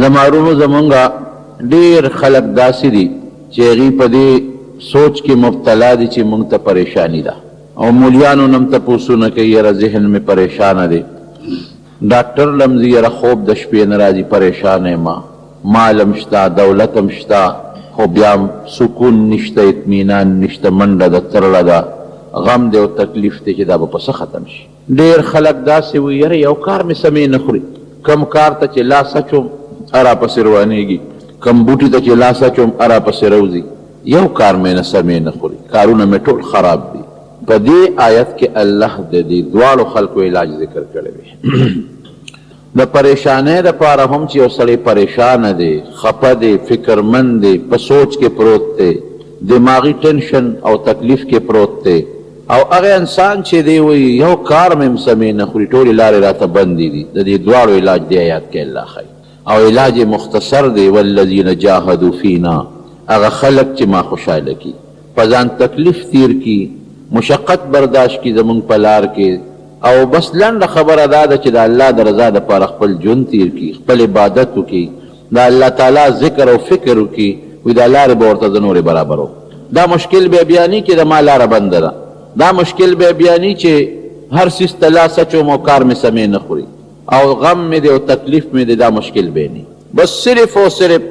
زمارونو زمونږه ډیر خلک داسې دي چې هغوی په دې سوچ کې مبتلا دي چې موږ ته پریشانی ده او مولیانو نم تپوسونه کوي یاره ذهن مې پریشانه دی، ډاکټر لمزي یاره خوب د شپې نه راځي، پریشان یم، مالم شته، دولتم شته، خو بیا سکون نشته، اطمینان نشته، منډه ده، ترړه ده، غم دی او تکلیف دی چې دا به په څه ختم شي. ډېر خلک داسې وي یاره یو کار مې سمې نه خوري، کم کار ته چې لاس اچوم را پسې روانېږي، کم بوټي ته چې لاس اچوم را پسې روځي، یو کار مې نه سمې نه خوري، کارونه مې ټول خراب دي. په دې آیت کې الله د دې دواړو خلکو علاج ذکر کړی دی. د پریشانۍ دپاره هم چې یو سړی پریشانه دی، خفه دی، فکرمند دی، په سوچ کې پروت دی، دماغي ټینشن او تکلیف کې پروت دی، او هغه انسان چې دی وایي یو کار مې سمې نه خوري، ټولې لارې راته بندې دي، د دې دواړو علاج دی آیات کې الله ښیي. او علاج مختصر دی، والذین جاهدوا فینا، هغه خلک چې ما خوشحاله کی، په ځان تکلیف تیر کی، مشقت برداشت کی زمونږ په لار کې، او بس لنډه خبره دا ده چې د الله د رضا دپاره خپل ژوند تیر کی، خپل عبادت وکړي، د الله تعالی ذکر او فکر وکړي، وایي دا لارې به ورته د نورې برابرو. دا مشکل بیا بیاني چې د ما لاره بنده ده، دا مشکل بیا بیاني چې هر څیز ته لاس اچوم او کار مې سمې نه خوري، او غم مې دی او تکلیف مې دی، دا مشکل بیاني. بس صرف او صرف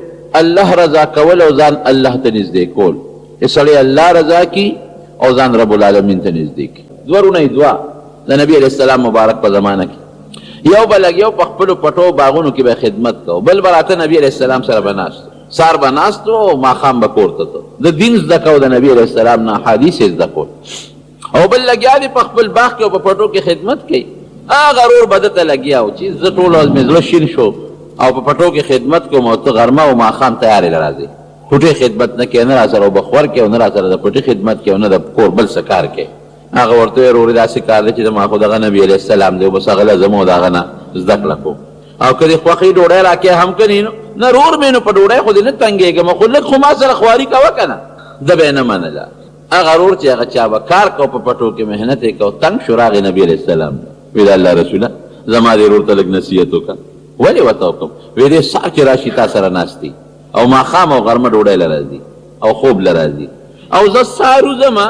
الله رضا کول او ځان الله ته نږدې کول، چې سړی الله رضا کی او ځان رب العالمین ته نږدې کی. دورونه دوه د نبی علیه السلام مبارک په زمانه کې، یو به لګ یو په خپلو پټو باغونو کې به خدمت کو، بل به راته نبی علیه السلام سره به ناست، سار به ناست و او ماښام به کور ته ته د دین زده کو، د نبی علیه السلام نه حدیث یې زده کول، او بل لګیا دی په خپل باغ کې او په پټو کې خدمت کوي. هغه رور به دته لګیا و چې زه ټول ورځ مې زړه شین شو او په پټو کې خدمت کوم، او ته غرمه او ماښام تیارې له راځې، پټې خدمت نه کوې، نه را سره به خور کوې او نه را سره د پټې خدمت کوې او نه د کور بل څه کار کوې. هغه ورته ویل ورورې داسې کار دی چې زما خو دغه نبي علیه السلام دی، بس هغه لازم و د هغه نه زده کړه کوم، او که دې خوښې ډوډۍ راکې هم که نه رور مې نو په ډوډۍ خو دې نه تنګېږم، خو لږ خو ما سره خواري کوه که نه. ده به یې نه منله. هغه رور چې هغه چا به کار کو په پټو کې محنت یې کو، تنګ شو راغی نبي علیه السلام وی د الله رسوله زما دې رور ته لږ نصیحت وکړه. ولې ورته وکړم؟ وی دې سهار چې راشي تا سره ناست دي، او ماښام او غرمه ډوډۍ له راځي او خوب له راځي، او زه سهار وځمه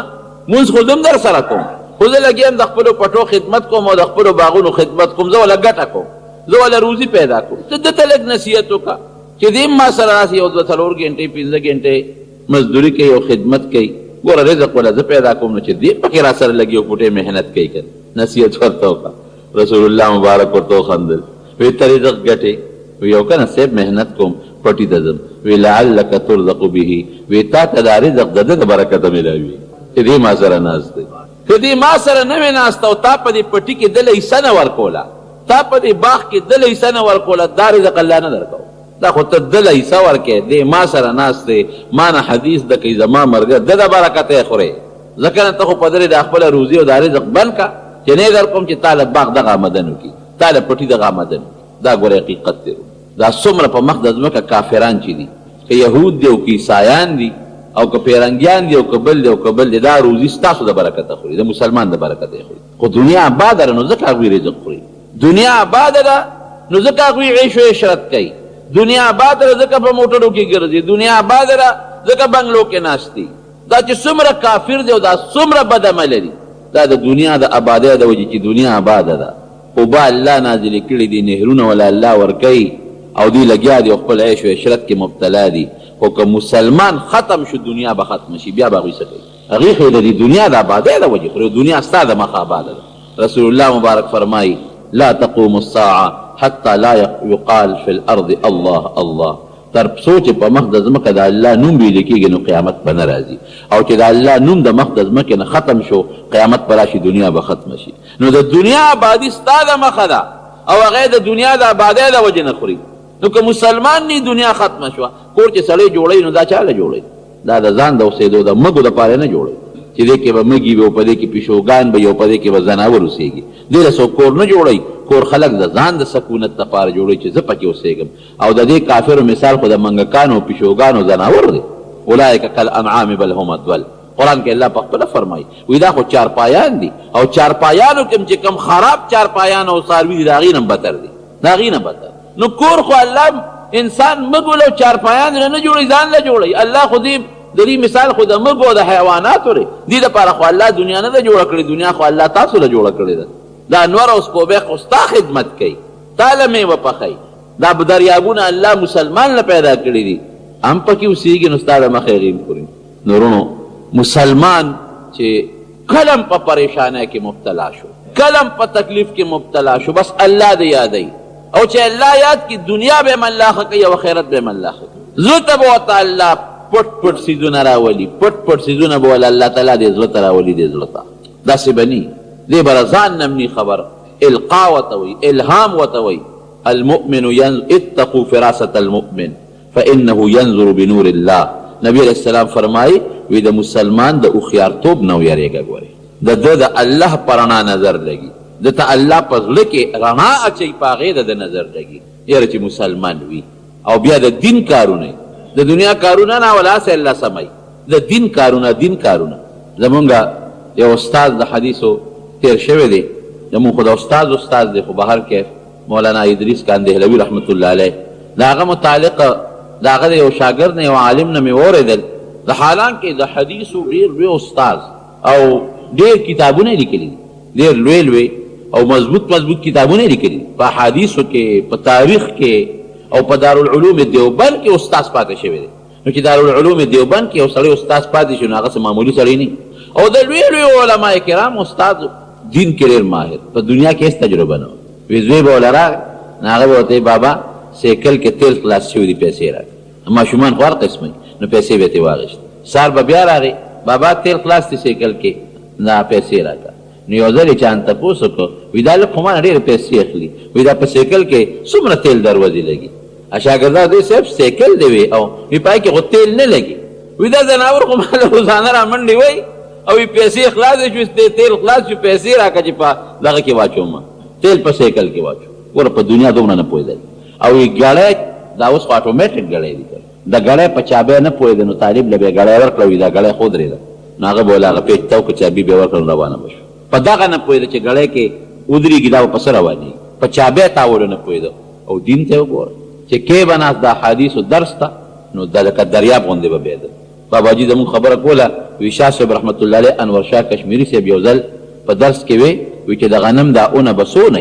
مونځ خو زه هم در سره کوم، خو زه لګیم د خپلو پټو خدمت کوم او د خپلو باغونو خدمت کوم، زه وله ګټه کوم، زه وله روزي پیدا کوم. ته ده ته لږ نصیحت وکړه چې دې ما سره راسي، یو 2-3 ګنټې 15 ګنټې مزدوري کوي او خدمت کوي، ګوره رزق وله زه پیدا کوم، نو چې دې پکې را سره لګي او پټې محنت کوي که نصیحت ورته وکړه. رسول الله مبارک ورته وخندل، وی ته رزق ګټې؟ وی یو که نه صاحب محنت کوم پټي ته ځم. وی لعلک ترزق به، وی تا ته دا رزق د ده د برکته میلاوي چې دې ما سره ناست دی. که دې ما سره نه وې ناسته او تا په دې پټي کې دله حصه نه ورکوله، تا په دې باغ کې دله حصه نه ورکوله، دا رزق الله نه درکو، دا خو ته دله حصه ورکې، دې ما سره ناست دی، ما نه حدیث د کوي زما ملګری، ده د برکته یې خورې، ځکه نه ته خو په درې د خپله روزي او دا رزق بند که چې نه یې در کوم چې تا له باغ دغه آمدن وکړي، تا له پټي دغه آمدن وکړي. دا ګوره حقیقت دی. دا څومره په مخ د ځمکه کافران چې دي، که یهود دي او که عیسایان دي او که پیرنګیان دي او که بل دی او که بل دی، دا روزي ستاسو د برکته خوري، د مسلمان د برکته یې خوري. خو دنیا آباده ده نو ځکه هغوی رزق خوري، دنیا آباده ده نو ځکه هغوی عیش و عشرت کوي، دنیا آباده ده ځکه په موټرو کې ګرځي، دنیا آباده ده ځکه بنګلو کې ناست دي. دا چې څومره کافر دی او دا څومره بد عمله دي، دا د دنیا د آبادۍ د وجې چې دنیا آباده ده، اوبه الله نازلې کړي دي، نهرونه ولا الله ورکوي، او دوی لګیا دي او خپل عیش و عشرت کې مبتلا دي. خو که مسلمان ختم شو دنیا به ختم شي، بیا به هغوی څه کوي؟ هغوی خو د دنیا د آبادۍ د وجې خوري، دنیا ستا د مخه آباده ده. رسول الله مبارک فرمایي لا تقوم الساعه حتى لا يقال في الارض الله الله، تر څو چې په مخ د ځمکه د الله نوم ویل کېږي نو قیامت به نه راځي، او چې د الله نوم د مخ د ځمکې نه ختم شو قیامت به راشي، دنیا به ختمه شي. نو د دنیا آبادي ستا د مخه ده او هغه د دنیا د آبادۍ د وجې نه خوري. نو که مسلمان نی دنیا ختمه شوه، کور چې سړی جوړوي نو دا چاله جوړوي؟ دا د ځان د اوسېدو د مږو دپاره نه جوړوي چې دې کې به مږي وي او په دې کې پیشوګان به وي او په دې کې به ځناور اوسېږي. دې له څوک کور نه جوړوي، کور خلک د ځان د سکونت دپاره جوړوي چې زه پکې اوسېږم. او د دې کافرو مثال خو د منګکانو او پیشوګانو ځناور دی. اولئک کالانعام بل هم اضل. قرآن کې الله په خپله فرمایي وایي دا خو چارپایان دي، او چارپایانو کې چې کوم خراب چارپایان او څاروي دي د هغې نه بدتر دي، د هغې نه بدتر. نو کور خو الله انسان مګولو چارپایان نه جوړي ځان له جوړي الله خو دې د دې مثال خو د مګو د حیواناتو لري دې لپاره خو الله دنیا نه جوړه کړې دنیا خو الله تاسو له جوړه کړې ده دا انوار او سپوبه خو ستا خدمت کوي تعالی مې وپخی دا دریابونه الله مسلمان له پیدا کړی دي هم پکې اوسېږي نو ستا د مخې غیم خوري نورونو مسلمان چې کلم په پریشانۍ کې مبتلا شو کلم په تکلیف کې مبتلا شو بس الله دې یادوي او چې الله یاد کی دنیا به ملاخه کوي او آخرت به ملاخه کوي زړه ته به تعالی پټ پټ سیزونه راولي پټ پټ سیزونه به الله تعالی دې زړه ته راولي دې زړه ته داسې بني دې برزان نمني خبر القا وتوي الهام وتوي المؤمن اتقوا فراسة المؤمن فإنه ينظر بنور الله نبی علیہ السلام فرمائی وی د مسلمان د اخیارتوب نو یریږي ګوري د الله پرانا نظر لګي د ته الله په زړه کې رڼا اچي پاغې د نظر لګي یره چې مسلمان وي او بیا د دین کارونه د دنیا کارونه نه ولا سه الله سمای د دین کارونه زمونږ یو استاد د حدیثو تیر شوی دی زمون خدا استاد دی خو بهر کې مولانا ادریس کاندهلوی رحمت الله علیه داغه متعلق داغه یو شاګرد نه یو عالم نه مې اوریدل د حالانکه د حدیثو ډیر لوی استاد او ډیر کتابونه لیکلي ډیر لوی او مضبوط کتابونه لیکلي په حدیثو کې په تاریخ کې او په دارالعلوم دیوبند کې استاد پاتې شوی دی نو چې دارالعلوم دیوبند کې یو سړی استاد پاتې شو نو هغه معمولی سړی نه او د لوی علماء کرام استاد دین کې ډیر ماهر په دنیا کې هیڅ تجربه نه وي زوی به ولرا هغه به ورته بابا سیکل کې تیل خلاص شوي دي پیسې راکړه ماشومان خو هر قسمه نو پیسې به ترې واخېستې سهار به بیا راغی بابا تیل خلاص دي سیکل کې نه پیسې راکړه نو یو ځل یې چا ته تپوس وکړو وایي دا لږ خو ما نه ډېرې پیسې اخلي وایي دا په سیکل کې څومره تیل دروځي لګي شاګردان دوی صاحب سیکل دی وی او وی پای کې خو تیل نه لګي وایي دا ځناور خو ما له روزانه را منډې وایي او پیسې خلاص شو تیل خلاص شو پیسې راکړه چې په دغه کې واچوم تیل په سیکل کې واچو ګوره په دنیا دومره نه پوهېدل او ګړی دا اوس خو اټومیټک ګړی دی د ګړی په چابۍ نه پوهېده نو طالب له به ګړی ورکړه وي دا ګړی خو درېده نو هغه به ول هغه پیچ ته وکړه چابي به ورکړه روانه به شو په دغه نه پوهېده چې ګړی کې ودرېږي دا به په څه روانېږي په چابۍ تاولو نه پوهېده او دین ته وګوره چې کې به ناست د احادیثو درس ته نو دا لکه دریاب غوندې به بهېده باباجي زمونږ خبره کوله وي شاه صاحب رحمت الله علیه انور شاه کشمیري صاحب یو ځل په درس کې وی چې د غنم دا اونه به څونه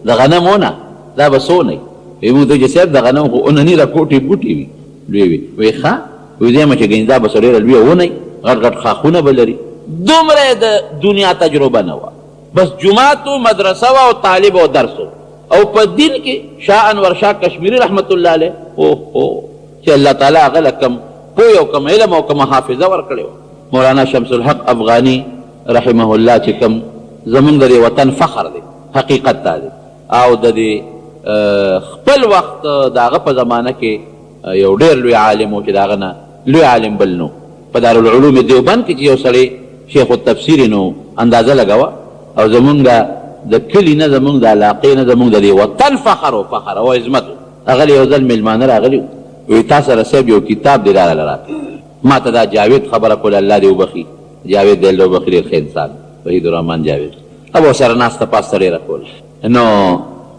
د غنم اونه دا به څونه وي موږ ته چې صاحب د غنم خو اونه نه راکوټې بوټې وي لوی وي وی ښه وی دی چې ګینې دا به ډېره لویه اونه غټ غټ خاخونه به لري دومره د دنیا تجربه نه وه بس جومات و مدرسه وه او طالب او درس او په دین کې شاه انور شاه کشمیري رحمت الله علیه چې الله تعالی هغه له کم پوی او کم علم او کم حافظه ورکړې وه مولانا شمس الحق افغاني رحمه الله چې کم زمونږ د دې وطن فخر دی حقیقت دا دی او د دې خپل وخت د هغه په زمانه کې یو ډېر لوی عالم و چې د هغه نه لوی عالم بل نو په دارالعلوم دیوبند کې چې یو سړی شیخ التفسیر نو اندازه لګوه او زمونږ د کلي نه زمونږ د علاقې نه زمونږ د دې وطن فخر او عظمت هغه یو ځل میلمانه راغلي وی تا سره صاحب یو کتاب دی راله راکړه ما ته دا جاوید خبره کوله الله دې وبخي جاوید دې الله وبخي ډېر ښه انسان وحید الرحمن جاوید ابو سره ناسته پاسته ډېره کوله نو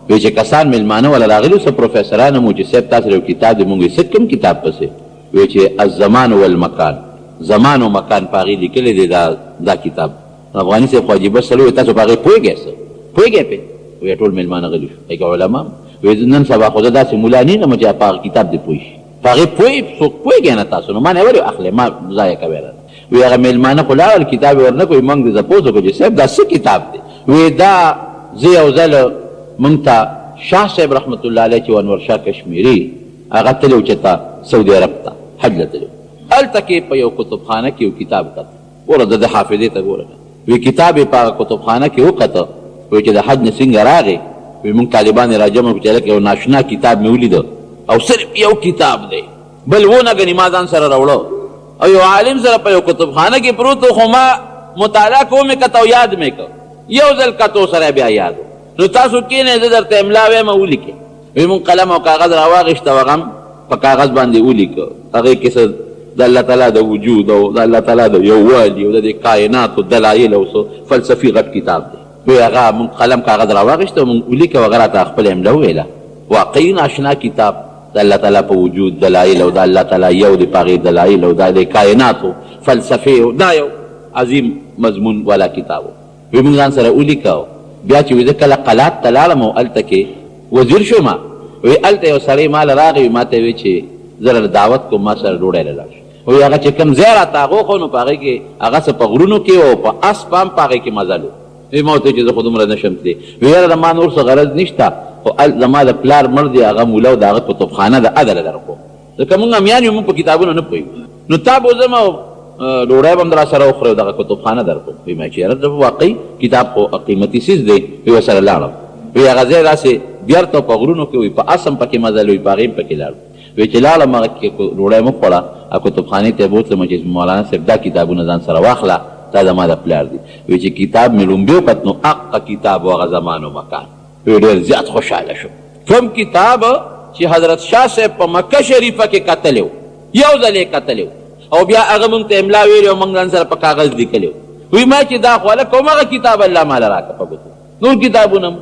وی چې کسان میلمانه ولا راغلي اوس پروفیسران مو چې صاحب تاسو یو کتاب دی مونږ یې کوم کتاب پسې وی چې الزمان والمکان زمان او مکان په هغې لیکلی دی دا کتاب افغاني صاحب خو عجیبه سړی وی تاسو په هغې پوهېږئ پې وی ټول میلمانه غلي شو هغې علما وی نن سبا خو زه داسې ملا نه یم چې په هغه کتاب دې پوه شي په هغې څوک پوهېږئ نه تاسو نو ما نه ولې اخلئ ما ضایع کوئ وی هغه میلمانه خو لاړل کتاب یې ورنه کوي موږ دې زپوس وکړو چې صاحب دا څه کتاب دی وی دا زه یو ځل موږ ته شاه صاحب رحمت الله علیه چې انور شاه کشمیري هغه تللی و چې ته سعودي عرب ته حج له تللی هلته کې په یو کتابخانه کې یو کتاب کته ګوره د حافظې ته ګوره وی کتاب یې په هغه کتابخانه کې وکته وی چې د حج نه څنګه راغې وی موږ طالبان یې راجمع کړو چې هلکه یو ناشنا کتاب مې ولیده او صرف یو کتاب دی بل ونه ګنې ما ځان سره راوړه او یو عالم سره په یو کتابخانه کې پروت خو ما مطالعه کوم مې کته او یاد مې کړ یو ځل کتو سره بیا یاد نو تاسو کښېنئ زه درته املا وایم ولیکئ وی موږ قلم او کاغذ راواغېسته او هغه په کاغذ باندې ولیکه هغې کې څه د الله تعالی د وجود او د الله تعالی د یووالي او د دې کائناتو دلایل او څه فلسفي غټ کتاب دی وی هغه موږ قلم کاغذ راواغېسته او موږ ولیکه او هغه راته خپله املا وویله واقعي ناشنا کتاب د الله تعالی په وجود دلایل او د الله تعالی یو د پاغې دلایل او د کائناتو فلسفې دا یو عظیم مضمون والا کتاب وي موږ ځان سره ولیکو بیا چې زه کله قلات ته لاړم او هلته کې وزیر شوم وی هلته یو سړی ما له راغی ما ته وی چې زه له دعوت کوم ما سره ډوډۍ له لاړ شو وی هغه چې کوم ځای راته هغه خو نو په هغې کې هغه څه په غرونو کې او په اس پام په هغې کې مزل و وی ما ورته چې زه خو دومره نشم تللی وی یاره د ما نور څه غرض نشته خو زما د پلار مړ دی هغه مولا او د هغه کتابخانه ده ادله درکوم ځکه مونږ امیان یو مونږ په کتابونو نه پوهېږو نو تا بوځم او ډوډۍ به هم در سره وخورې او دغه کتابخانه درکوم وی ما چې یاره واقعي کتاب خو قیمتي څیز دی وی ورسره لاړم وی هغه ځای داسې بیرته په غرونو کې وي په اسم پکې مزل وي په هغې پکې لاړم وی چې لاړم هغه کې ډوډۍ مو خوړه او کتابخانې ته یې بوتلم چې مولانا صاحب دا کتابونه ځان سره واخله دا زما د پلار دی وی چې کتاب مې لومبې وکت نو حقه کتاب و هغه زمان و مکان وی ډېر زیات خوشحاله شو کوم کتاب چې حضرت شاه صاحب په مکه شریفه کې کتلی و یو ځل یې کتلی او بیا هغه مونږ ته املا ویلې او مونږ ځان سره په کاغذ لیکلی وی ما چې دا خو هلکه همغه کتاب الله ماله راکړه په ګوتو نور کتابونه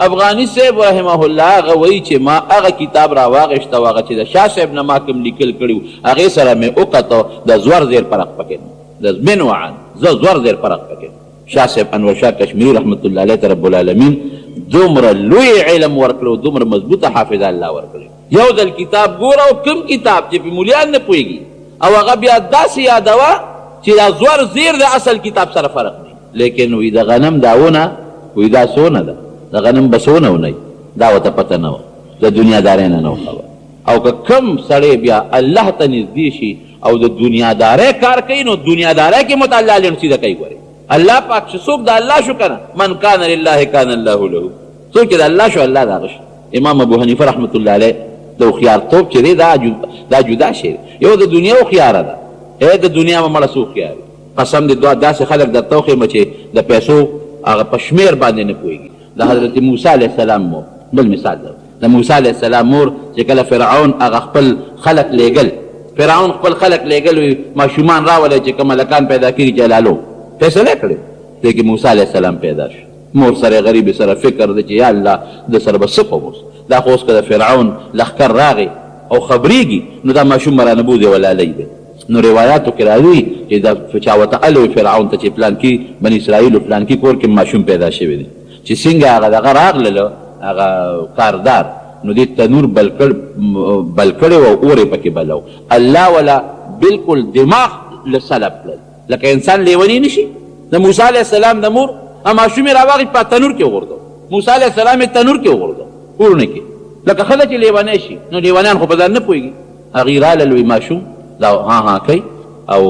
افغاني صاحب رحمه الله هغه وایي چې ما هغه کتاب راواغېشته و هغه چې د شاه صاحب نه ما کوم لیکل کړي و هغې سره مې وکتو د زور زیر فرق پکې د من وعن زه زور زیر فرق پکې شاه صاحب انور شاه کشمیري رحمت الله علیه ته رب العالمین دومره لوی علم ورکړو دومره مضبوطه حافظه الله ورکړي یو ځل کتاب ګوره او کوم کتاب چې په مولیان نه پوهېږي او هغه بیا داسې یادوه چې دا زور زیر د اصل کتاب سره فرق دی لیکن وی د غنم داونه وی دا سونه ده د غنم به سونه ونی دا ورته پته نه وه د دنیادارۍ نه وه خبر او که کم سړی بیا الله ته نږدې شي او د دنیادارۍ کار کوي نو دنیادارۍ کې مطالعه لڼ سیده کوي ګورې الله پاک چې څوک د الله شو که نه من کان لله کان الله له څوک چې د الله شو الله د هغه شو امام ابو حنیفه رحمت الله علیه د هوښیارتوب چې دی دا جدا شی یو د دنیا هوښیاره ده د دنیا به مړه څه هوښیار قسم دې داسې خلک درته وښیم چې د پیسو هغه په شمېر باندې نه پوهېږي د حضرت موسی علیه السلام مور بل مثال ده د موسی علیه السلام مور چې کله فرعون هغه خپل خلق لیږل فرعون خپل خلق لیږل وي ماشومان راولئ چې کوم هلکان پیدا کړي جلالو فیصله کړې لیکن موسی علیه السلام پیدا شو مور سره غریب سره فکر دی چې یا الله د سره به څه کوم اوس دا خو اوس که د فرعون لښکر راغی او خبریږي نو دا ماشوم رانه بوځي ولالی دی نو روایاتو کې راځي چې دا چا ورته الی فرعون ته چې پلانکي بني اسرائیلو پلانکي کور کې ماشوم پیدا شوی دی چې څنګه هغه دغه راغلله هغه کاردار نو دې تنور بل کړی و او اور یې پکې بلو الله ولا بلکل دماغ له سلب کړل لکه انسان لیونی نشي د موسی علیه السلام د مور ماشوم یې راواغېد په تنور کې وغورځو موسی علیه السلام یې تنور کې وغورځو اورونه کې لکه ښځه چې لیونی شي نو لیونیان خو په ځان نه پوهېږي هغې راله لوی ماشوم دا ها کوي او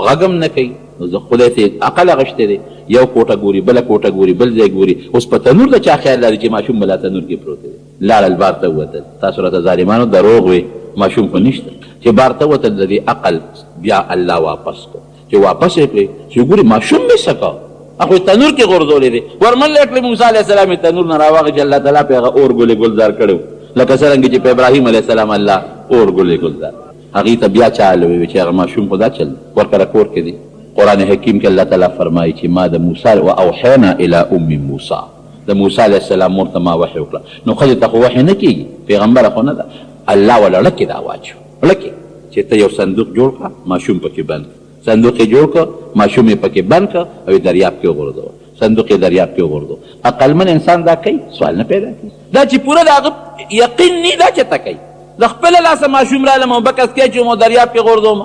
غږم نه کوي نو زه خدای ته عقل اغشتی دی یو کوټه ګوري بله کوټه ګوري بل ځای ګوري اوس په تنور د چا خیال لري چې ماشوم به لا تنور کې پروت دی لاړل بار ته ووتل تاسو راته ظالمانو دروغ وی ماشوم خو نشته چې بار ته ووتل د دې عقل بیا الله واپس کړ چې واپس یې کړې چې ګوري ماشوم مې څه کو هغه تنور کې غورځولی دی ورمنډه یې کړې موسی علیه السلام یې تنور نه راواغې چې الله تعالی پې هغه اور ګلې ګلزار کړی لکه څرنګه چې په ابراهیم علیه السلام الله اور ګلې ګلزار هغې ته بیا چا هلوی چې هغه ماشوم خو دا چل ورکره کور کې دی قرآن حکیم کې الله تعالی فرمایي چې ما د موسی و اوحینا الی ام موسی د موسی علیه السلام مور ته ما وحی وکړه نو ښځې ته خو وحی نه کېږي پیغمبره خو نه ده الله وله ړکې دا واچو ړکې چې ته یو صندوق جوړ کړه ماشوم پکې بند صندوق یې جوړ کړه ماشوم یې پکې بند کړه او یې دریاب کې وغورځوه صندوق یې دریاب کې وغورځوه عقلمن انسان دا کوي سوال نه پیدا کوي دا چې پوره د هغه یقین نی دا چېرته کوي د خپله لاسه ماشوم رالم او بکس کې اچوم او دریاب کې غورځوم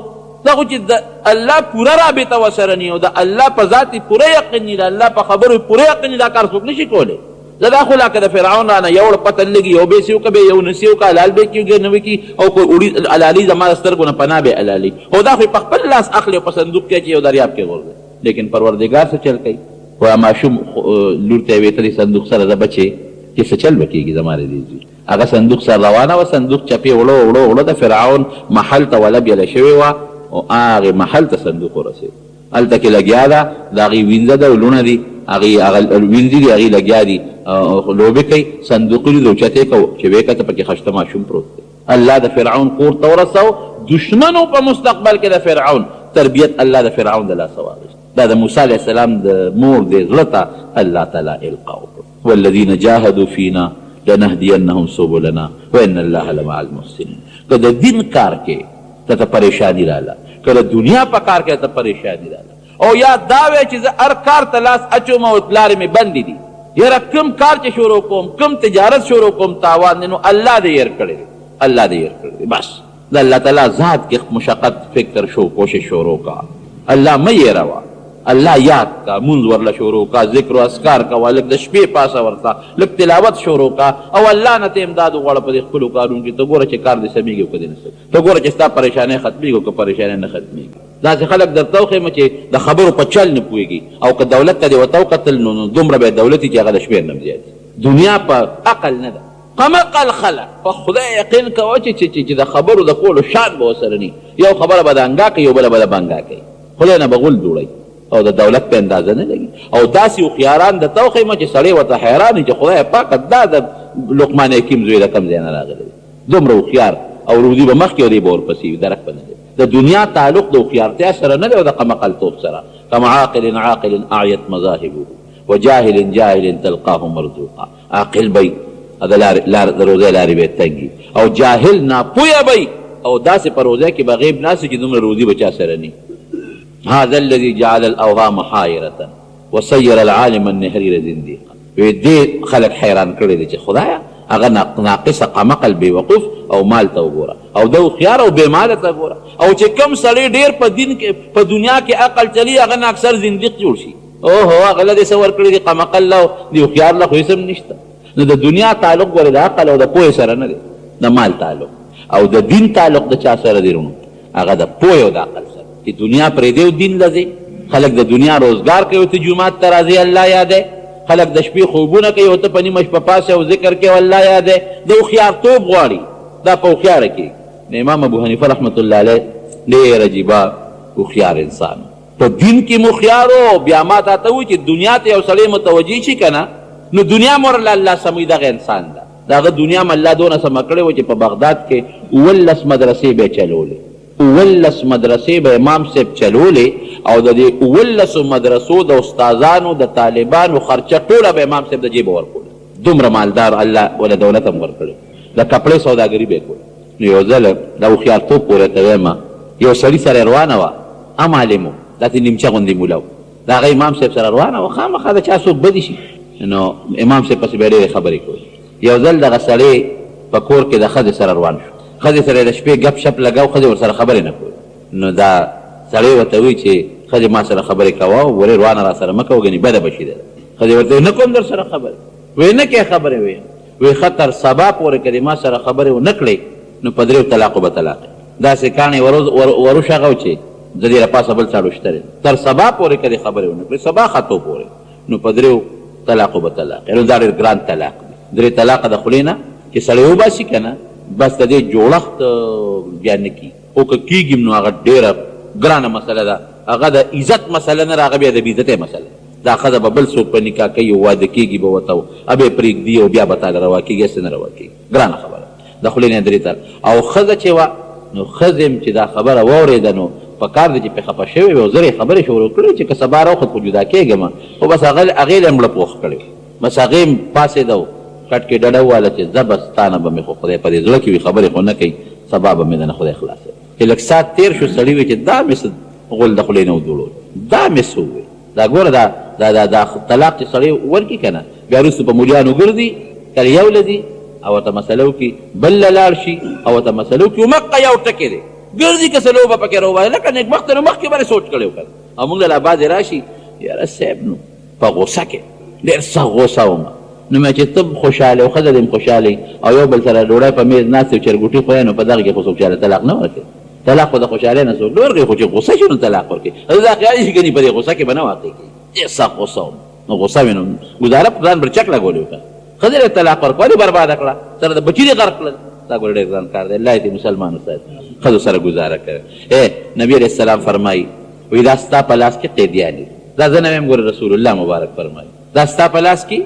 دا خو چې د الله پوره رابطه ورسره نی او د الله په ذات یې پوره یقین نی د الله په خبرو یې پوره یقین نی دا کار څوک نشي کولی زه دا خو لکه د فرعون رانه یو پته لګي یو بیسي وکړه به یو نسي وکړه حلال به کېږي نه وکړي او که وړي حلالي زما د سترګو نه پناه به حلالي او دا خو یې په خپل لاس اخلي او په صندوق کې اچوي او دریاب کې غورځوي لیکن پروردګار څه چل کوي وایه ماشوم لور ته یې ویې ته دې صندوق سره زه بچې چې څه چل به کېږي زما د دې زوی هغه صندوق سره روانه وه صندوق چپې وړو وړو وړو د فرعون محل ته وله بیله شوې وه او هغې محل ته صندوق ورسېد هلته کې لګیا ده د هغې وینځه ده لونه دي هغې وینځي دي هغې لګیا دي لوبې کوي صندوق لید اوچتې کو چې ویې کته پکې خشته ماشوم پروت دی الله د فرعون کور ته ورسو دشمنو په مستقبل کې د فرعون تربیت الله د فرعون د لاسه واخیست دا د موسی علیه السلام د مور د زړه ته الله تعالی القا وکړ والذین جاهدوا فینا لنهدینهم سبلنا وان الله لمع المحسنین. که د دین کار کې ته پریشانی رااله، که د دنیا په کار کې ته پریشانی رااله، او یا دا وی چې زه هر کار ته لاس اچوم او لارې مې بندې دي، یاره کم کار چې شروع کوم، کم تجارت شروع کوم تاوان دی، نو الله دې هیر کړی دی، الله دې هیر کړی دی. بس د الله تعالی ذات کې مشقت فکر شو، کوشش شروع کا، الله مه هیروه، الله یاد کا، منځ ورله شروع کا، ذکر و اذکار کوه، لږ د شپې پاسه ورته لږ تلاوت شروع کا، او الله نه ته امداد وغواړه په دې خپلو کارونو کې. ته ګوره چې کار دې سمیږي او که دې نه سمیږي، ته ګوره چې ستا پریشانۍ ختمېږي او که پریشانۍ نه ختمېږي. داسې خلک درته وښیم چې د خبرو په چل نه پوهېږي، او که دولت ته دې ورته وکتل نو دومره به یې دولت وي چې هغه د شمېر نه زیات. دنیا په عقل نه ده، قمقل خلق په خدای یقین کوه چې د خبرو د کولو شان به ورسره نه، یو خبره به د انګا کوي، یو بله به د بنګا کوي، خدای نه به غول جوړوي او د دولت په اندازه نه لګي. او داسې هوښیاران درته وښیم چې سړی ورته حیران وي چې خدای پاکه دا د لقمان حکیم زوی د کوم ځای نه راغلی دی، دومره هوښیار، او رودي به مخکې او دی به ورپسې وي، درک به نه دی. د دنیا تعلق د هوښیارتیا سره نه دی او د قمقلتوب سره. کم عاقل عاقل اعیت مذاهبه وجاهل جاهل تلقاه مرزوقا. عاقل بی د روزې لارې به تنګي، او جاهل ناپویه بی او داسې په روزه کې به غیب ناسي چې دومره روزي به چا سره ني. هذا الذي جعل الاوهام حائرة وسير العالم النهرير زنديقا. دې خلک حیران کړي دي چې خدایا هغه ناقصه قمقل بې وقوف او مال ته وګوره، او د هوښیار او بې ماله ته وګوره، او چې کم سړی ډېر په دین کې په دنیا کې عقل چلی هغه نه اکثر زندیق جوړ شي. اوهو هغه له دې څه ورکړي دي قمقل له د هوښیار له خو هېڅ هم نشته. نو د دنیا تعلق ګورې د عقل او د پوهې سره نه دی، د مال تعلق، او د دین تعلق د چا سره دی رونو؟ هغه د پوهې او د عقل سره. چې دنیا پرېږدي او دین لځي، خلک د دنیا روزګار کوي او ته جومات ته راځي الله یادی، خلک د شپې خوبونه کوي او ته په نیمه شپه پاسې او ذکر کوي او الله یادی. د هوښیارتوب غواړي، دا په هوښیاره کې. د امام ابو حنیفه رحمت الله علیه ډېر عجیبه هوښیار انسان، په دین کې هوښیار و. بیا ما تا ته وایي چې دنیا ته یو سړی متوجه شي که نه، نو دنیا مرله الله سموي، دغه انسان ده. د هغه دنیا م الله دونه سمه کړې وه چې په بغداد کې 19 مدرسې به یې چلولې، 19 مدرسې به امام صاحب چلولې، او د دې 19 مدرسو د استادانو د طالبانو خرچه ټوله به امام صاحب د جیبه ورکوله. دومره مالدار الله ولا دولت هم ورکړی، د کپړې سوداګري به یې کوله. نو یو ځل د هوښیارتوب پورې ته وایم، یو سړي سره روانه وه، هم عالم و، داسې نیمچه غوندې موله و، د هغه امام صاحب سره روانه وه، خامخا د چا څوک بدي شي، نو امام صاحب پسې به یې ډېرې خبرې کولې. یو ځل دغه سړی په کور کې د ښځې سره روان شو، ښځې سره د شپې ګپ شپ لګاو، ښځې ورسره خبرې نه کولې. نو دا سړی ورته وایي چې ښځې ما سره خبرې کوه، ورې روانه را سره مه کوه، ګنې بده به شي ده. ښځې ورته وایي نه کوم در سره خبرې، وایي نه کې خبرې، وایي ښه تر سبا پورې که دې ما سره خبرې ونه کړې نو په 3 طلاقو به طلاق. داسې کاڼې وروشغو چې د دې پاسه بل څاړو شته دی، تر سبا پورې که دې خبرې ونه کړې، سبا خطو پورې، نو په 3 طلاقو به طلاق. نو دا ډېر ګران طلاق دی. 3 طلاقه د خولې نه چې سړی وباسي که نه، بس د دې جوړښت بیا نه کي، او که کېږي نو هغه ډېره ګرانه مسله ده، هغه د عزت مسله نه ده، هغه بیا د بېعزتۍ مسله ده. دا ښځه به بل څوک په نکاح کوي او واده کېږي به ورته، به یې پرېږدي او بیا به تاله روا کېږي، هسې نه روا کېږي. ګرانه خبره د خولې نه 3 طلاق. او ښځه چې وه نو ښځې چې دا خبره واورېده نو په کار دی چې پې خفه شوې وې او زر یې خبرې شروع کړې چې که سبا راوخت خو جدا کېږم، خو بس هغې له مړه پوخ کړی، بس هغې م پاسېده و کټ کې ډډه وواله چې زه بس تا نه به مې خو خدای په دې زړه کې وي، خبرې خو نه کوي، سبا به مې د نه خدای خلاصوي. چې لږ ساعت تېر شو، سړي وی چې دا مې څه غول د خولې نه ودوړول، دا مې څه وویل. دا ګوره دا طلاق چې سړی ورکړي که نه، بیا وروسته په مولیانو ګرځي، کله یو لدي او ورته مسله وکړي، بل له لاړ شي او ورته مسله وکړي، مقه یو ټکې دی ګرځي که څه لوبه پکې روبایي، لکه نېکبخته نو مخکې به یې سوچ کړی و که نه. او موږ له بعضې راشي، یاره صاحب نو په غوسه کې ډېر سخت غوسه وم، نو مې چې ته خوشحاله او ښځه دې خوشحاله او یو بل سره ډوډۍ په میز ناست او چرګوټي خورئ، نو په دغه کې خو څوک چاله طلاق نه ورکوي. طلاق خو د خوشحالۍ نه څوک نه ورکوي، خو چې غوسه شي نو طلاق ورکوي. دا خیال شي ګنې په دې غوسه کې به نه واقع کېږي، ډېر سخت غوسه وم، نو غوسه مې نو ګزاره په ځان برچک لګولې وکړه، ښځې له طلاق ورکړه، ولې برباده کړه، سره د بچي دې غرق کړل. دا ګوره ډېر ګران کار دی، الله دې مسلمان وساتي، ښځو سره ګزاره کوي. نبي علیه السلام فرمایي وایي دا ستا په لاس کې قیدیان دي. دا زه نه وایم، ګوره رسول الله مبارک فرمایي دا ستا په لاس کې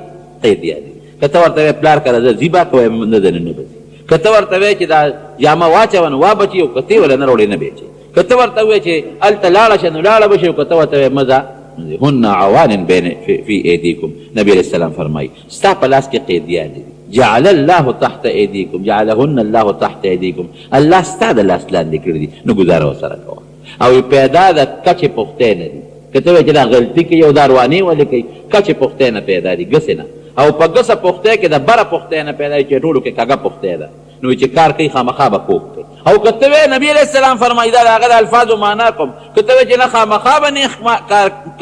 قیدیان دي. که ته ورته وایې پلار کله زه ځي به کوی نه ده نه به ځي، که ته ورته وایې چې دا جامه واچوه نو وابچي، او که ته وله نه راوړې نه به یې چي، که ته ورته وایې چې هلته لاړه شه نو لاړه به شي، او که ته ورته وایې مه ځه، هن عوان بین فی ایدیکم. نبی علیه السلام فرمایي ستا په لاس کې قیدیان دي، جعل الله تحت ایدیکم جعلهن الله تحت ایدیکم الله ستا د لاس لاندې کړي دي نو ګزاره ورسره کوه او پیدا د کچې پختې نه دي که ته وایې چې دا غلطي کوي او دا روانې ولې کوي کچې پختې نه پیدا دي ګسې نه او په ګسه پختې کې د بره پختې نه پیدا دي چې ټولو کې کږه پختې ده نو چې کار کوي خامخا به کوږ کوي او که ته وایې نبي علیه السلام فرمایي دا د هغه د الفاظو معنا کوم که ته وایې چې نه خامخا به نیغ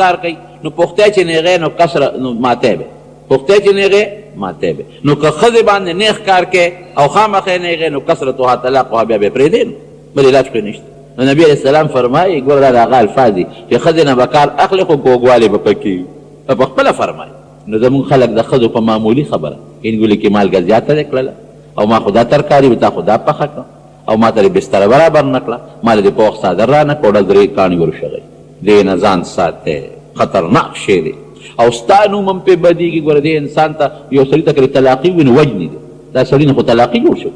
کار کوي نو پختې چې نیغې نو کسره نو ماتې به پختې چې نیغې ماتې به نو که ښځې باندې نیغ کار کوي او خامخا نیغې نو کثرتها طلاقها بیا به پرېږدې نو بل علاج پرې نشته نو نبی علیه السلام فرمایي ګوره دا د هغه الفاظ دي چې ښځې نه به کار اخلي خو کوږوالی به پکې په پخپله فرمایي نو زمونږ خلک د ښځو په معمولي خبره هندګولي کې مالګه زیاته دی کړله او ما خو دا ترکاري و تا خو دا پخه کړه او ما ته دې بستره برابر نه کړه ما له دې په وخت څادر رانه کړه 3 کاڼي ورشغئ دې نه ځان ساتی خطرناک شی دی او ستا نوم هم پې بدېږي ګوره دې انسان ته یو سړي ته کله طلاقي وي نو وجني دی دا سړي نه خو طلاقي جوړ شو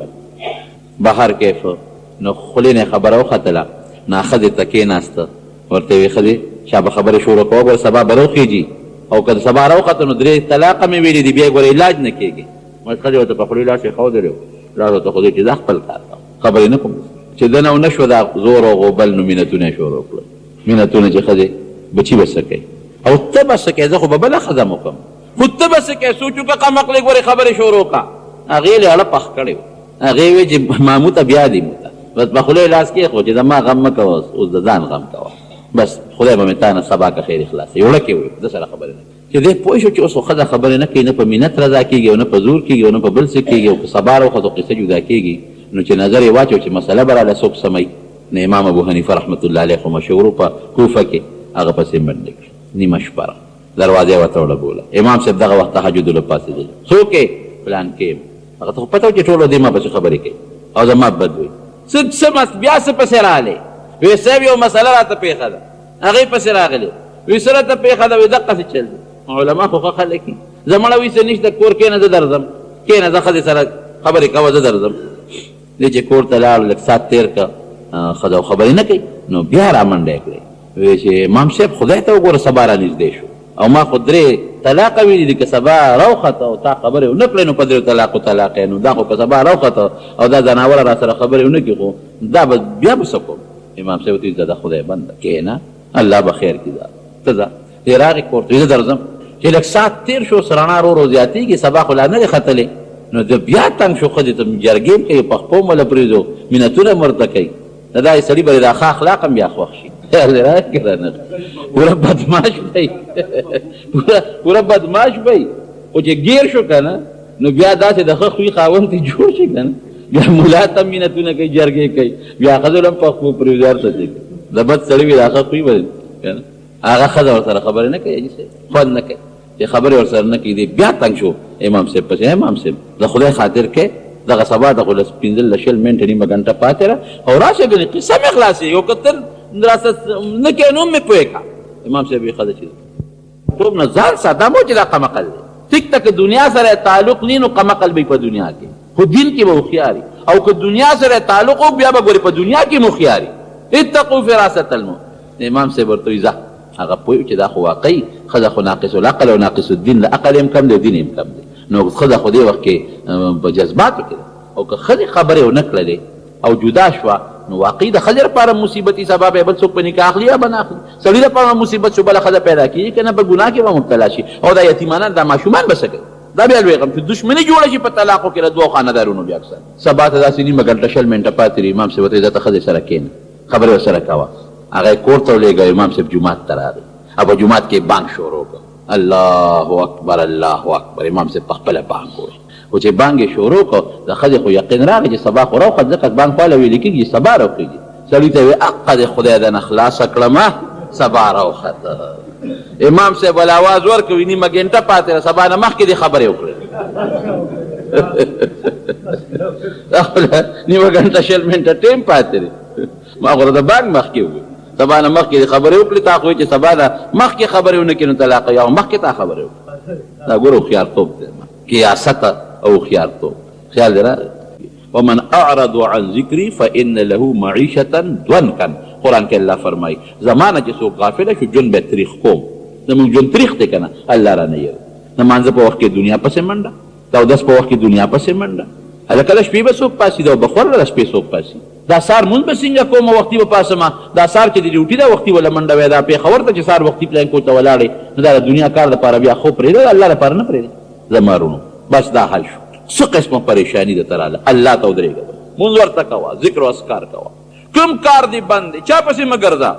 بهر کیف نو خولې نه خبره وختله نا ښځې ته کېناسته ورته ویې ښځې چا به خبرې شروع کوه ګوره سبا به روخېږي او که سبا راوخته نو 3 طلاقه مې ویلي دي بیا ګوره علاج نه کېږي ښځې ورته په خولې لاس یې ښودلی لاس ورته ښودی چې دا خپل کار کوه خبرې نه کوم چې دنه ونه شوه دا زور او غوبل نو مینتونه یې شروع کړل مینتونه چې ښځې بچي به څه کوي او ته به څه کوې زه خو به بله ښځه م وکړم خو ته به څه کوې سوچ وکړه قمقلې ګورې خبرې شروع کړه هغې یې اړه پخ کړی و هغې ویې چې مامو ته بیا دې مو ته بس په خولې لاس کېښود چې زما غم مه کوه اوس د ځان غم کوه بس خدای به مې تا نه سبا که خیر خلاصوي وړه کې وي ده سره خبرې نه چې دی پوه شو چې اوس خو ښځه خبرې نه کوي نه په مینت رضا کېږي او نه په زور کېږي او نه په بل څه کېږي او که سبا راوخته قصه جدا کېږي نو چې نظر یې واچو چې مسله به راله څوک سموي نو امام ابو حنیفه رحمت الله علیه خو مشهور په کوفه کې هغه پسې منډې کړي نیمه شپه دروازې ورته وډبوله امام صاحب دغه وخت تهجد له پاڅېدل څوک یې پلان کې هغه ته خو پته و چې ټولو دې ما پسې خبرې کوي او زما بد وي څه بیا څه پسې راغلی وی صاحب یو مسله راته پېښه ده هغې پسې راغلی وی څه راته پېښه ده وی دقسې چل دی علما خو ښه خلک دي زمړه وي څه نشته کور کښېنه زه درځم کښېنه زه ښځې سره خبرې کوه زه درځم دی چې کور ته لاړ لږ ساعت تېر کړه ښځه خبرې نه کوي نو بیا را منډه یې کړې وی چې امام صاحب خدای ته وګوره سبا را نږدې شو او ما خو 3 طلاقه ویلي دي که سبا راوخته او تا خبرې ونه کړې نو په 3 طلاقو طلاق یې نو دا خو که سبا راوخته او دا ځناوره را سره خبرې ونه کړي خو دا به بیا به څه کوم امام صاحب ورته ویل دا خدای بنده کښېنه الله به خیر کړي دا ته ځه دی راغې کور ته زه درځم چې لږ ساعت تېر شو رڼا ورو ورو زیاتېږي سبا خو لا نه دی ختلی نو د بیا تنګ شو ښځې ته جرګې هم کوي په خپو مله پرېږدو مینتونه هم ورته کوي د داسې سړي به د ښه اخلاق هم بیا خوښ شي پوره بدماش بی پوره بدماش بی خو چې ګیر شو که نه نو بیا داسې د ښه خوی خاوند ته جوړ شي که نه بیا ملا ته هم مینتونه کوي جرګې کوي بیا ښځو له هم په خپو پرېږدو هر څه کوي د بد سړي وي د ښه خوی به که نه هغه ښځه ورسره خبرې نه کوي خوند نه کوي چې خبرې ورسره نه کوي دی بیا تنګ شو امام صاحب پسې امام صاحب د خدای خاطر کې دغه سبا د خو 15 منټه نیمه ګنټه پاتې ده او راشه ګنې قصه مې خلاصېږي او که ته راسه نه کوې نو مې پوه کړه امام صاحب یې ښځه چې توب نه ځان ساته مو چې دا قمقل دی ټیک ته که دنیا سره تعلق نی نو قمقل به په دنیا کې خو دین کې به هوښیاري او که دنیا سره تعلق و بیا به ګورې په دنیا کې هوښیاري اتقوا فراست الموت امام صاحب ورته وایي ځه هغه پوه چې دا خو واقعي ښځه خو ناقص العقل او ناقص الدین د عقل هم کم دی دین هم کم دی نو ښځه خو دې وخت کې په جذباتو کې ده او که ښځې خبرې ونه کړلې او جدا شوه نو واقعي د ښځې لپاره مصیبتي سبب یې بل څوک په نکاح اخلي یا به نه اخلي سړي لپاره مصیبت شو بله ښځه پیدا کېږي که نه په ګناه کې به مبتلا شي او دا یتیمانان دا ماشومان به څه کوي دا بیا لوی غم چې دشمني جوړه شي په طلاقو کې له 2 خاندارونو بیا اکثر سبا ته داسې نیمه ګنټه 20 منټه پاتې وي امام صاحب ورته ځه ته ښځې سره کښېنه خبرې ورسره کوه هغه یې کور ته ولېږه امام صاحب جومات ته راغی او په جومات کې بانګ شروع کړ الله اکبر الله اکبر امام صاحب په خپله بانګ وویل خو چې بانګ یې شروع کړ د ښځې خو یقین راغی چې سبا خو راوخت ځکه بانګ خواله ویلې کېږي چې سبا راوخېږي سړي ته یې ویل اقه دې خدای دنه خلاصه کړمه سبا راوخته امام صاحب ول اواز ورکوي نیمه ګنټه پاتې ده سبا نه مخکې دې خبرې وکړې نیمه ګنټه 20 منټه ټیم پاتې دی ما خو د بانګ مخکې وویل سبا نه مخکې دې خبرې وکړې تا خو چې سبا نه مخکې خبرې ونه کړي نو طلاق یا مخکې تا خبرې وکړې دا ګوره هوښیارتوب دی قیاست او هوښیارتوب خیال دی راغی ومن اعرض عن ذکری فان له معیشة ضنکا قرآن کې الله فرمایي زمانه چې څوک غافله شو ژوند به تریخ کوم زموږ ژوند تریخ دی که نه الله رانه یېروي لمانځه په وخت کې دنیا پسې منډه دا اودس په وخت کې دنیا پسې منډه هلکه د شپې به څوک پاسي دا بخور د شپې څوک پاسي دا سار مونځ به څنګه کوم وختي به پاسمه دا سار چې د ډیوټي دا وختي ولا منډه وای دا پېښور ته چې سار وختي پلان کوته ولاړې نو دا د دنیا کار دپاره بیا خو پرېږده الله دپاره نه پرېږدي زمارونو بس دا حل شو څه قسمه پریشاني درته راله الله ته ودرېږه مونځ ورته کوه ذکر و اذکار کوه کوم کار دی بند دی چا پسې مه ګرځه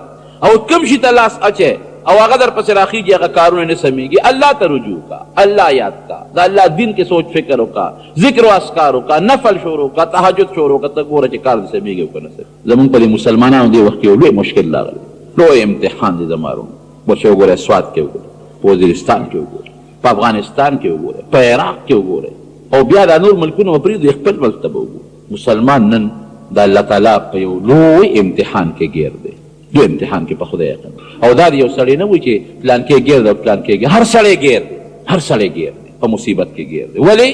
او کوم شي ته لاس اچې او هغه در پسې راخیږي هغه کارونه نه سمیږي الله ته رجوع کا الله یاد کا د الله دین کې سوچ فکر وکړه ذکر و اذکار وکړه نفل شروع وکړه تهجد شروع وکړه ته ګوره چې کار دې سمیږي او که نه سمیږي زمونږ په دې مسلمانانو دې وخت کې یو لوی مشکل راغلی لوی امتحان دی زمارونو ورشه وګوره سوات کې وګوره په وزیرستان کې وګوره په افغانستان کې وګوره په عراق کې وګوره او بیا دا نور ملکونه به پرېږدو خپل ملک ته به وګورو مسلمان نن د الله تعالی په یو لوی امتحان کې ګیر دی دو امتحان کې په خدای یقین او دا یو سړی نه وي چې پلان کې ګیر دی پلان کې هر سړی ګیر دی هر سړی ګیر دی په مصیبت کې ګیر دی ولې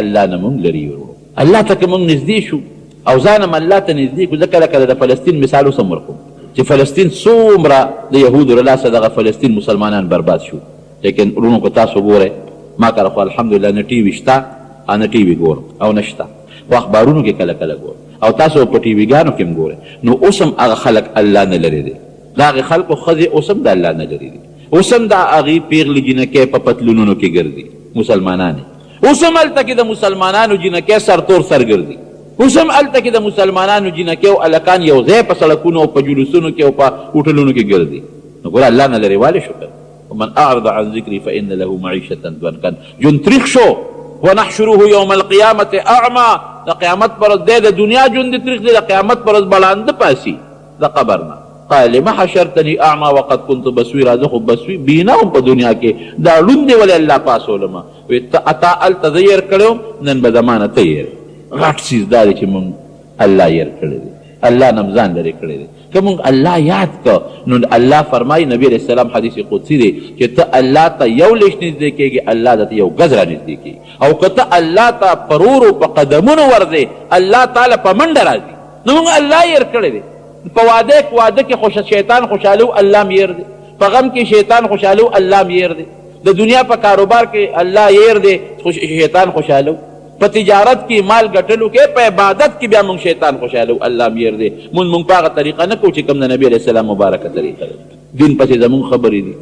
الله نه مونږ لرې ورو الله ته که مونږ نږدې شو او ځان هم الله ته نږدې کړو ځکه لکه د فلسطین مثال اوس هم ورکوم چې فلسطین څومره د یهودو له لاسه دغه فلسطین مسلمانان برباد شو لیکن ورونو که تاسو ګورئ ما کره خو الحمدلله نه ټي وي شته نه ټي وي ګورم او نه شته خو اخبارونو کې کله کله ګورم او تاسو په ټي ویګانو کې هم ګورئ نو اوس هم هغه خلک الله نه لرې دی د هغې خلکو ښځې اوس هم د الله نه لرې دي اوس هم د هغې پېغلې جینکۍ په پتلونونو کې ګرځي مسلمانانې اوس هم هلته کې د مسلمانانو جینکۍ سرتور سر ګرځي اوس هم هلته کې د مسلمانانو جینکۍ او هلکان یو ځای په سړکونو او په جلوسونو کې او په هوټلونو کې ګرځي نو ګوره الله نه لرې والی شو که ومن اعرض عن ذکري فان له معیشة ضنکا ژوند تریخ شو ونحشره یوم القیامة اعما د قیامت پر ورځ دی د دنیا ژوند تریخ دی د قیامت پر ورځ بړانده پاسي د قبر نه قال لما حشرتني اعما وقد كنت بصيرا زه خو بینا هم په دنیا کې دا ړوند دی ولې الله پاسولمه وی اتا هلته زه ير کړی نن به زمانه ته ير غټ څیز دا دی چې مونږ الله ير کړی دی الله نه ځان لرې کړی دی که مونږ الله یاد که نو الله فرمایي نبي علیه السلام حدیث قدسي دی چې ته الله ته یو لیش نږدې کېږي الله درته یو ګز را نږدې کېږي او که ته الله ته پرورو په قدمونو ورځې الله تعالی په منډه راځي نو مونږ الله ير کړی دی په واده کې شیطان خوشحالو الله م ير دی په غم کې شیطان خوشحالو الله م ير دی د دنیا په کاروبار کې الله ير دی شیطان خوشحالو په تجارت کې مال ګټلو کې په عبادت کې بیا مونږ شیطان خوشحالو الله م ير دی مونږ په هغه طریقه نه کوو چې کوم د نبي علیه السلام مبارکه طریقه ده دین پسې زمونږ خبرې دي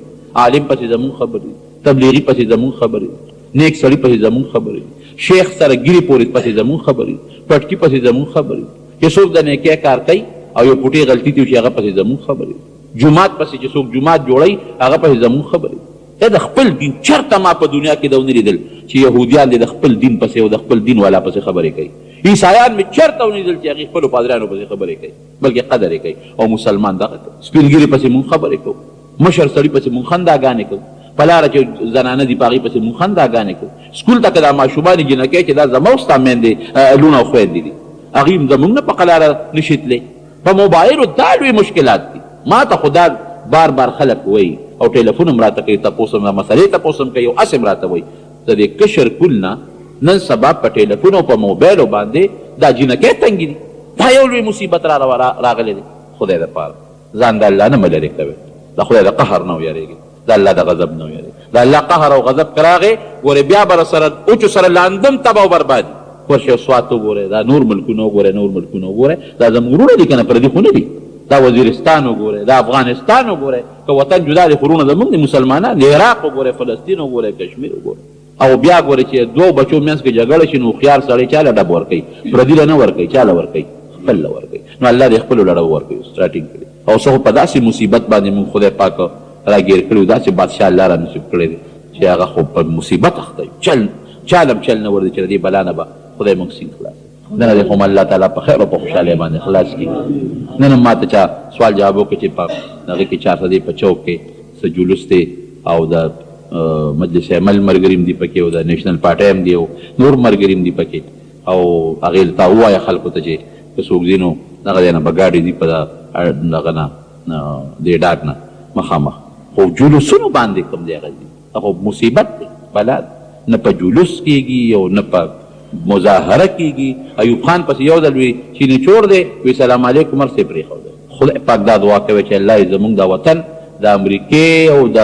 عالم پسې زمونږ خبرې دي تبلیغي پسې زمونږ خبرې دي نیک سړي پسې زمونږ خبرې دي شیخ سره ګیرې پورې پسې زمونږ خبرې دي پټکي پسې زمونږ خبرې دي چې څوک د نیکۍ کار کوي او یو پوټې غلطي دي چې هغه پسې زمونږ خبرې جومات پسې چې څوک جومات جوړوي هغه پسې زمونږ خبرې د خپل دین چېرته ما په دنیا کې دا ونه لیدل چې یهودیان دې د خپل دین پسې او د خپل دین والا پسې خبرې کوي عیسایان مې چېرته ونه لیدل چې هغې خپلو پادریانو پسې خبرې کوي بلکې قدر یې کوي او مسلمان دغه کوي سپین ږیرې پسې مونږ خبرې کوو مشر سړي پسې مونږ خنداګانې کوو په لاره چې زنانه دي په هغې پسې مونږ خنداګانې کوو سکول ته که دا ماشومانې جینکۍ چې دا زما او ستا میندې لونه او خویندې دي هغې هم زمونږ نه په قلاره نشي تللی په موبایلو دا لوی مشکلات دي ما ته خو دا بار بار خلک وایي او ټلیفون هم راته کوي تپوس هم مسلې تپوس هم کوي او هسې هم راته وایي د دې کشر کل نه نن سبا په ټلیفون او په موبایلو باندې دا جینکۍ تنګې دي دا یو لوی مصیبت راغلی دی خدای دپاره ځان د الله نه مه لرې کوئ د خدای د قهر نه ویرېږي د الله د غضب نه ویرېږي د الله قهر او غضب که راغې ګورې بیا به سره اوچو سره لاندم تباه او برباد ورشه سوات وګورئ دا نور ملکونه وګورئ نور ملکونه وګورئ دا زموږ وروڼه دي که نه پردي خو نه دي دا وزیرستان وګورئ دا افغانستان وګورئ که وطن جدا دي خو وروڼه زموږ دي مسلمانان د عراق وګورئ فلسطین وګورئ کشمیر وګورئ او بیا ګورئ چې دوو بچو منځ کې جګړه شي نو هوښیار سړی چا له ډب ورکوي پردي له نه ورکوي چا له ورکوي خپل له ورکوي نو الله دې خپلو لړو ورکوي سټارټینګ کړي او څه خو په داسې مصیبت باندې مونږ خدای پاک راګیر کړي داسې بادشاه الله را نصیب کړی دی چې هغه خو په مصیبت اخته چالم چل نه ور دي چې دې بلا نه به خدای مونږ سین خلاص نن دې خو الله تعالی په خیر او په خوشحالۍ باندې خلاص کړي نن ما ته چا سوال جواب وکړي چې په هغې کې 400 په چوک کې څه جلوس دی او د مجلس عمل ملګري هم دي پکې او د نیشنل پارټۍ هم دي او نور ملګري هم دي پکې او هغې ته ووایه خلکو ته چې که څوک ځي نو دغه ځای نه به ګاډې دي په دغه نه دې ډاک نه مخامخ خو جلوسونو باندې کوم دی هغه دي خو مصیبت دی بلا نه په جلوس کېږي او نه په مظاهره کېږي ایوب خان پسې یو ځل وي چینی چور دی وی سلام علیکم ورسې پرېښودی خدای پاک دا دعا کوي چې الله یې زموږ دا وطن د امریکې او د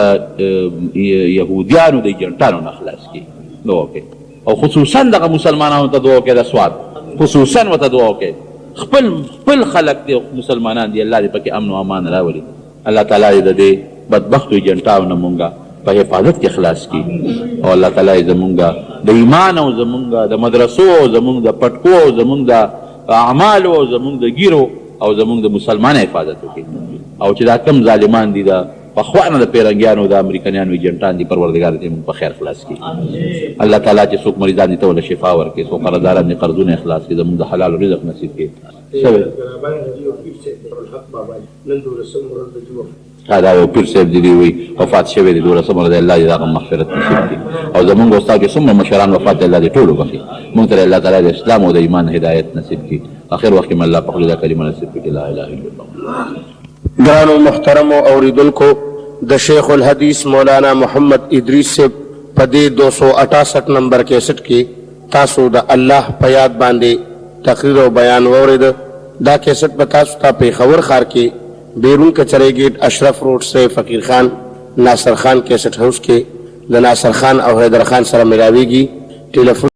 یهودیانو د ایجنټانو نه خلاص کړي دعا کوي او خصوصا دغه مسلمانانو ته دعا وکړئ د سواد خصوصا ورته دعا وکړئ خپل خلق دی مسلمانان دی الله دې پکې امن او امان راولي الله تعالی دې د دې بدبختو ایجنټاو نه مونږه په حفاظت کې خلاص کړي او الله تعالی زمونږه د ایمان او زمونږه د مدرسو او زمونږ د پټکو او زمونږ د اعمالو او زمونږ د ګیرو او زمونږ د مسلمان حفاظت وکړي او چې دا کم ظالمان دي دا پخوانه د پیرنګیانو د امریکایانو ایجنټان دي پروردګار دې موږ په خیر خلاص کړي الله تعالی چې څوک مریضان دي ته ول شفا ورکړي څوک قرضداران دي قرضونه اخلاص کړي زموږ د حلال رزق نصیب کړي دا یو پیر صاحب دي وي وفات شوی دي 12 ورځې الله دې هغه مغفرت نصیب کړي او زموږ استاد چې څومره مشران وفات الله دې ټول وبخښي موږ ته الله تعالی د اسلام او د ایمان هدایت نصیب کړي اخر وخت کې الله په خپل کلمه نصیب کړي لا اله الا الله گرانو محترم اوریدونکو د شیخ الحدیث مولانا محمد ادریس سے پدے 268 نمبر کیسٹ کی تاسو د الله په یاد باندې تقریر او بیان اورید دا کیسٹ په تاسو ته پیښور ښار کې بیرون کچره گیټ اشرف روډ سے فقیر خان ناصر خان کیسٹ ہاؤس کې د ناصر خان او حیدر خان سره ملاویږي ټلیفون